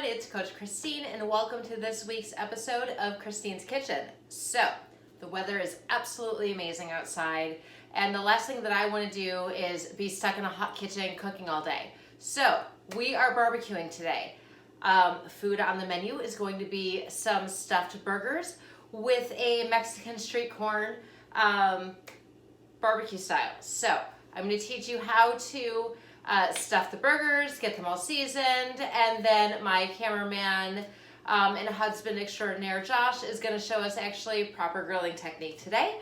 everyone, it's Coach Christine and welcome to this week's episode of Christine's Kitchen. So, the weather is absolutely amazing outside and the last thing that I want to do is be stuck in a hot kitchen cooking all day. So, we are barbecuing today. Food on the menu is going to be some stuffed burgers with a Mexican street corn barbecue style. So, I'm going to teach you how to stuff the burgers, get them all seasoned, and then my cameraman and husband extraordinaire Josh is going to show us actually proper grilling technique today.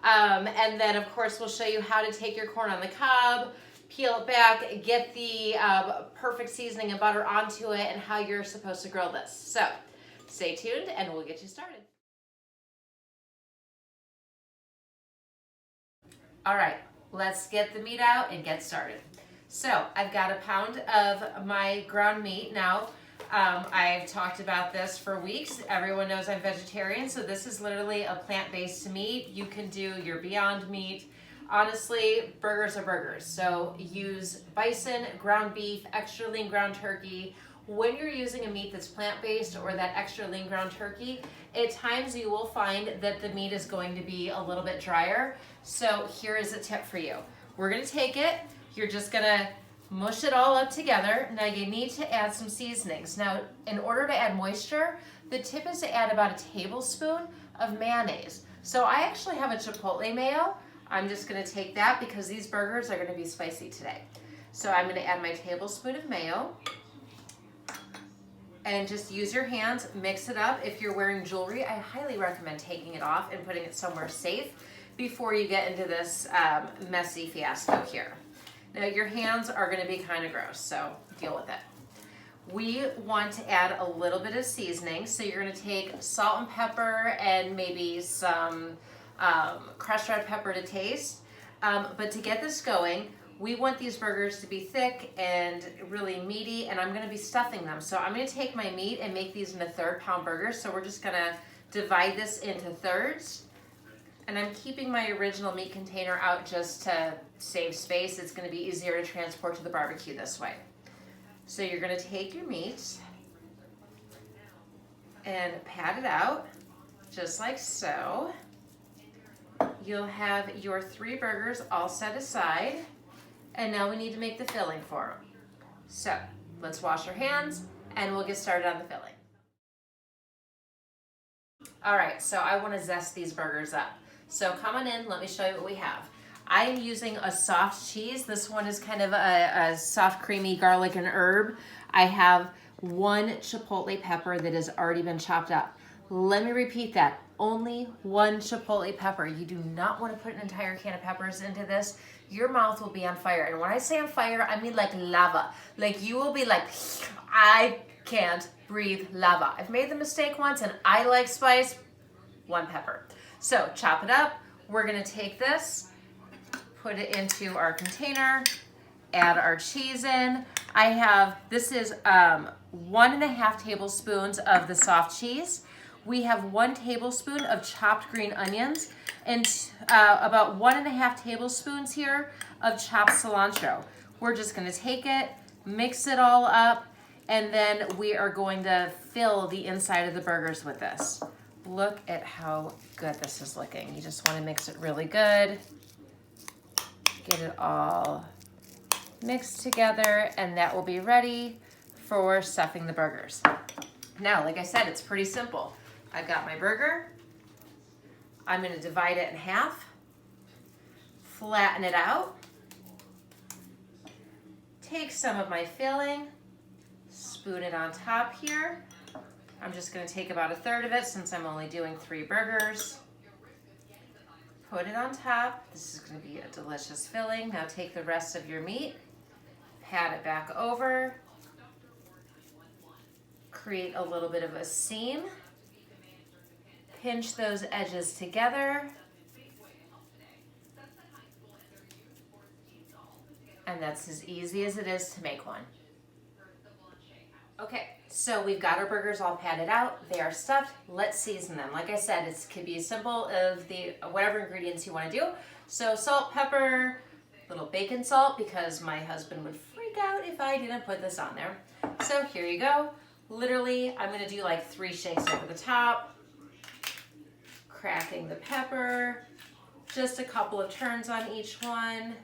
And then of course we'll show you how to take your corn on the cob, peel it back, get the perfect seasoning and butter onto it, and how you're supposed to grill this. So stay tuned and we'll get you started. All right, let's get the meat out and get started. So I've got a pound of my ground meat. Now, I've talked about this for weeks. Everyone knows I'm vegetarian, so this is literally a plant-based meat. You can do your Beyond Meat. Honestly, burgers are burgers. So use bison, ground beef, extra lean ground turkey. When you're using a meat that's plant-based or that extra lean ground turkey, at times you will find that the meat is going to be a little bit drier. So here is a tip for you. We're gonna take it. You're just gonna mush it all up together. Now you need to add some seasonings. Now, in order to add moisture, the tip is to add about a tablespoon of mayonnaise. So I actually have a Chipotle mayo. I'm just gonna take that because these burgers are gonna be spicy today. So I'm gonna add my tablespoon of mayo and just use your hands, mix it up. If you're wearing jewelry, I highly recommend taking it off and putting it somewhere safe before you get into this messy fiasco here. Now your hands are going to be kind of gross, so deal with it. We want to add a little bit of seasoning, so you're going to take salt and pepper and maybe some crushed red pepper to taste. But to get this going, we want these burgers to be thick and really meaty, and I'm going to be stuffing them. So I'm going to take my meat and make these into third-pound burgers. So we're just going to divide this into thirds. And I'm keeping my original meat container out just to save space. It's going to be easier to transport to the barbecue this way. So you're going to take your meat and pat it out just like so. You'll have your 3 burgers all set aside. And now we need to make the filling for them. So let's wash our hands and we'll get started on the filling. All right, so I want to zest these burgers up. So come on in, let me show you what we have. I am using a soft cheese. This one is kind of a soft, creamy garlic and herb. I have 1 chipotle pepper that has already been chopped up. Let me repeat that, only 1 chipotle pepper. You do not want to put an entire can of peppers into this. Your mouth will be on fire. And when I say on fire, I mean like lava. Like you will be like, I can't breathe lava. I've made the mistake once and I like spice, 1 pepper. So chop it up. We're gonna take this, put it into our container, add our cheese in. This is 1.5 tablespoons of the soft cheese. We have 1 tablespoon of chopped green onions and about 1.5 tablespoons here of chopped cilantro. We're just gonna take it, mix it all up, and then we are going to fill the inside of the burgers with this. Look at how good this is looking. You just want to mix it really good. Get it all mixed together, and that will be ready for stuffing the burgers. Now, like I said, it's pretty simple. I've got my burger. I'm going to divide it in half, flatten it out, take some of my filling, spoon it on top here. I'm just going to take about 1/3 of it since I'm only doing 3 burgers. Put it on top. This is going to be a delicious filling. Now take the rest of your meat, pat it back over, create a little bit of a seam, pinch those edges together, and that's as easy as it is to make one. Okay, so we've got our burgers all patted out. They are stuffed. Let's season them. Like I said, it could be as simple of whatever ingredients you want to do. So salt, pepper, little bacon salt because my husband would freak out if I didn't put this on there. So here you go. Literally, I'm gonna do like 3 shakes over the top, cracking the pepper, just a couple of turns on each one.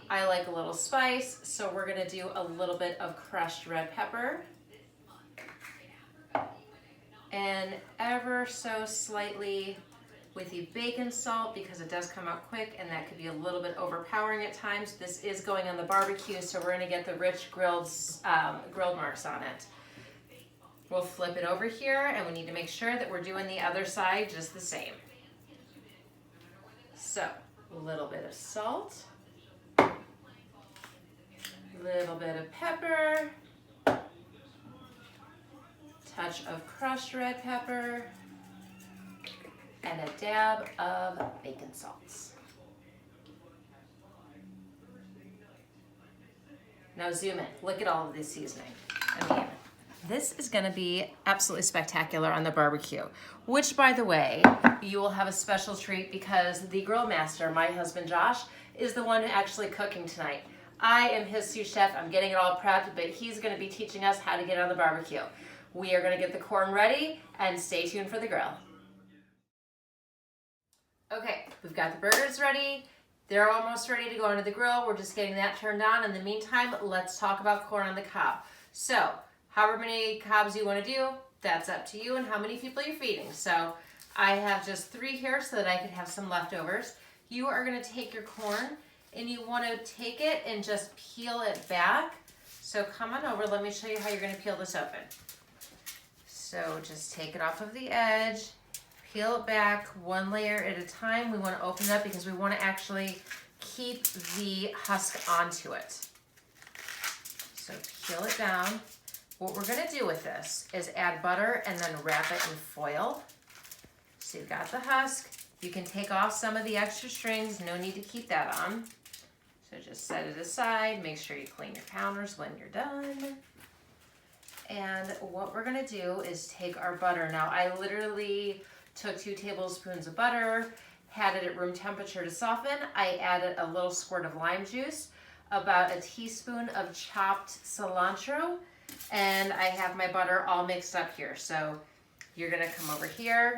I like a little spice, so we're gonna do a little bit of crushed red pepper. And ever so slightly with the bacon salt, because it does come out quick and that could be a little bit overpowering at times. This is going on the barbecue, so we're gonna get the rich grilled marks on it. We'll flip it over here, and we need to make sure that we're doing the other side just the same. So, a little bit of salt, a little bit of pepper, touch of crushed red pepper, and a dab of bacon salts. Now zoom in, look at all of this seasoning. I mean, this is gonna be absolutely spectacular on the barbecue, which, by the way, you will have a special treat because the grill master, my husband Josh, is the one actually cooking tonight. I am his sous chef, I'm getting it all prepped, but he's gonna be teaching us how to get on the barbecue. We are gonna get the corn ready, and stay tuned for the grill. Okay, we've got the burgers ready. They're almost ready to go into the grill. We're just getting that turned on. In the meantime, let's talk about corn on the cob. So, however many cobs you want to do, that's up to you and how many people you're feeding. So, I have just 3 here so that I can have some leftovers. You are going to take your corn and you want to take it and just peel it back. So, come on over. Let me show you how you're going to peel this open. So, just take it off of the edge. Peel it back 1 layer at a time. We want to open it up because we want to actually keep the husk onto it. So peel it down. What we're going to do with this is add butter and then wrap it in foil. So you've got the husk. You can take off some of the extra strings. No need to keep that on. So just set it aside. Make sure you clean your counters when you're done. And what we're going to do is take our butter. Now I literally took 2 tablespoons of butter, had it at room temperature to soften. I added a little squirt of lime juice, about a teaspoon of chopped cilantro, and I have my butter all mixed up here. So you're gonna come over here,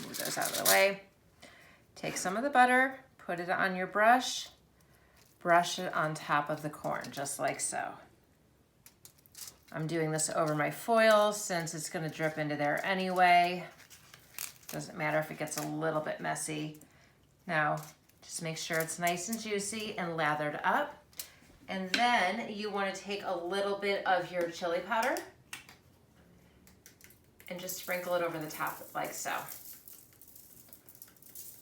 move those out of the way, take some of the butter, put it on your brush it on top of the corn, just like so. I'm doing this over my foil since it's going to drip into there anyway. Doesn't matter if it gets a little bit messy. Now, just make sure it's nice and juicy and lathered up. And then you want to take a little bit of your chili powder and just sprinkle it over the top like so.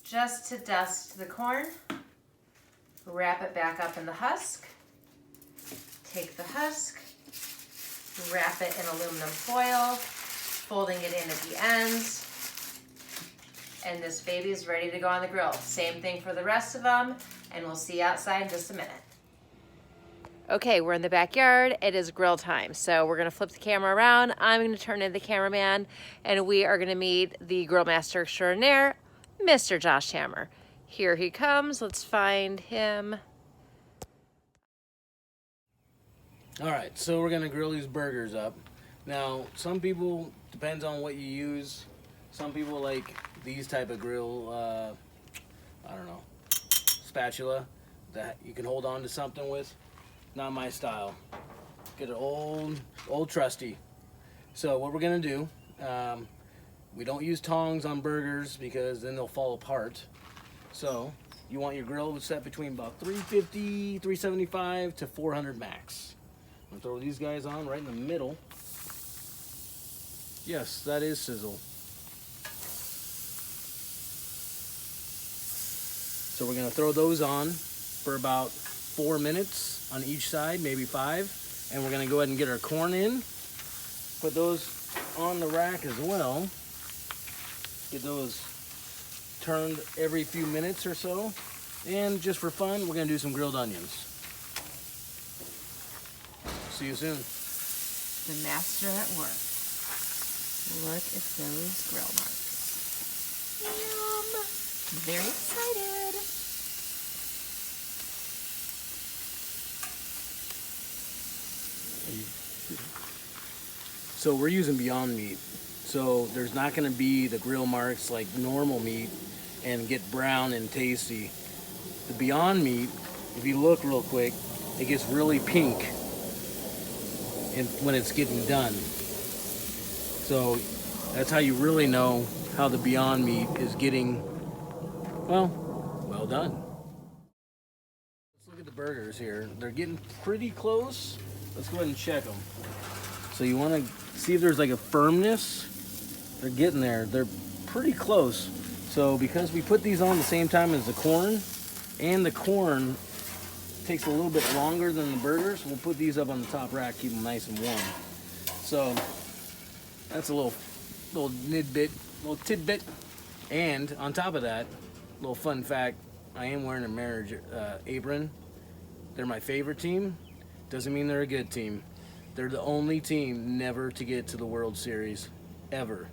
Just to dust the corn. Wrap it back up in the husk. Take the husk. Wrap it in aluminum foil, folding it in at the ends, and this baby is ready to go on the grill. Same thing for the rest of them, and we'll see you outside in just a minute. Okay, we're in the backyard. It is grill time, so we're gonna flip the camera around. I'm gonna turn into the cameraman, and we are gonna meet the grill master extraordinaire, Mr. Josh Hammer. Here he comes. Let's find him. All right, so we're gonna grill these burgers up. Now, some people, depends on what you use. Some people like these type of grill, I don't know, spatula that you can hold on to something with. Not my style. Get an old trusty. So what we're gonna do, we don't use tongs on burgers because then they'll fall apart. So you want your grill set between about 350, 375 to 400 max. I'm gonna throw these guys on right in the middle. Yes, that is sizzle. So we're gonna throw those on for about 4 minutes on each side, maybe 5. And we're gonna go ahead and get our corn in. Put those on the rack as well. Get those turned every few minutes or so. And just for fun, we're gonna do some grilled onions. See you soon. The master at work. Look at those grill marks. Yum! I'm very excited. So we're using Beyond Meat. So there's not going to be the grill marks like normal meat and get brown and tasty. The Beyond Meat, if you look real quick, it gets really pink when it's getting done. So that's how you really know how the Beyond Meat is getting, well done. Let's look at the burgers here. They're getting pretty close. Let's go ahead and check them. So you want to see if there's like a firmness. They're getting there. They're pretty close. So because we put these on the same time as the corn, and the corn takes a little bit longer than the burgers, we'll put these up on the top rack, keep them nice and warm. So that's a little tidbit. And on top of that, little fun fact, I am wearing a marriage apron. They're my favorite team. Doesn't mean they're a good team. They're the only team never to get to the World Series, ever.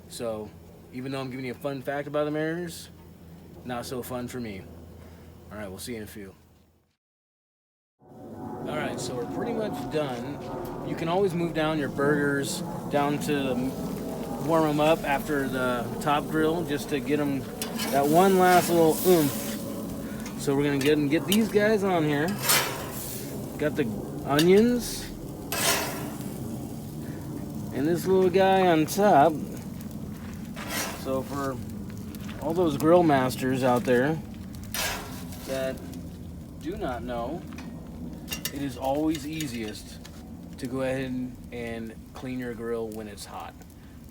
So even though I'm giving you a fun fact about the Mariners, not so fun for me. All right, we'll see you in a few. All right, so we're pretty much done. You can always move down your burgers down to warm them up after the top grill, just to get them that one last little oomph. So we're gonna get these guys on here. Got the onions and this little guy on top. So for all those grill masters out there that do not know, it is always easiest to go ahead and clean your grill when it's hot,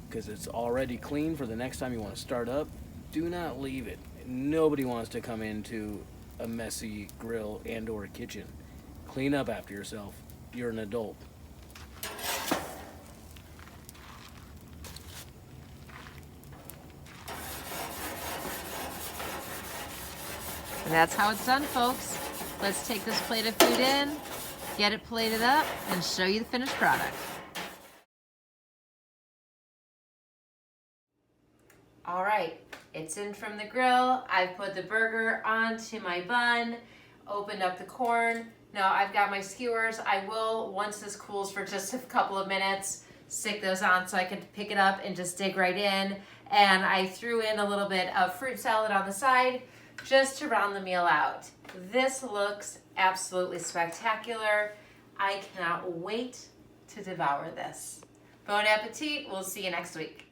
because it's already clean for the next time you want to start up. Do not leave it. Nobody wants to come into a messy grill and or kitchen. Clean up after yourself. You're an adult. And that's how it's done, folks. Let's take this plate of food in, get it plated up, and show you the finished product. All right, it's in from the grill. I've put the burger onto my bun, opened up the corn. Now I've got my skewers. I will, once this cools for just a couple of minutes, stick those on so I can pick it up and just dig right in. And I threw in a little bit of fruit salad on the side just to round the meal out. This looks absolutely spectacular. I cannot wait to devour this. Bon appetit. We'll see you next week.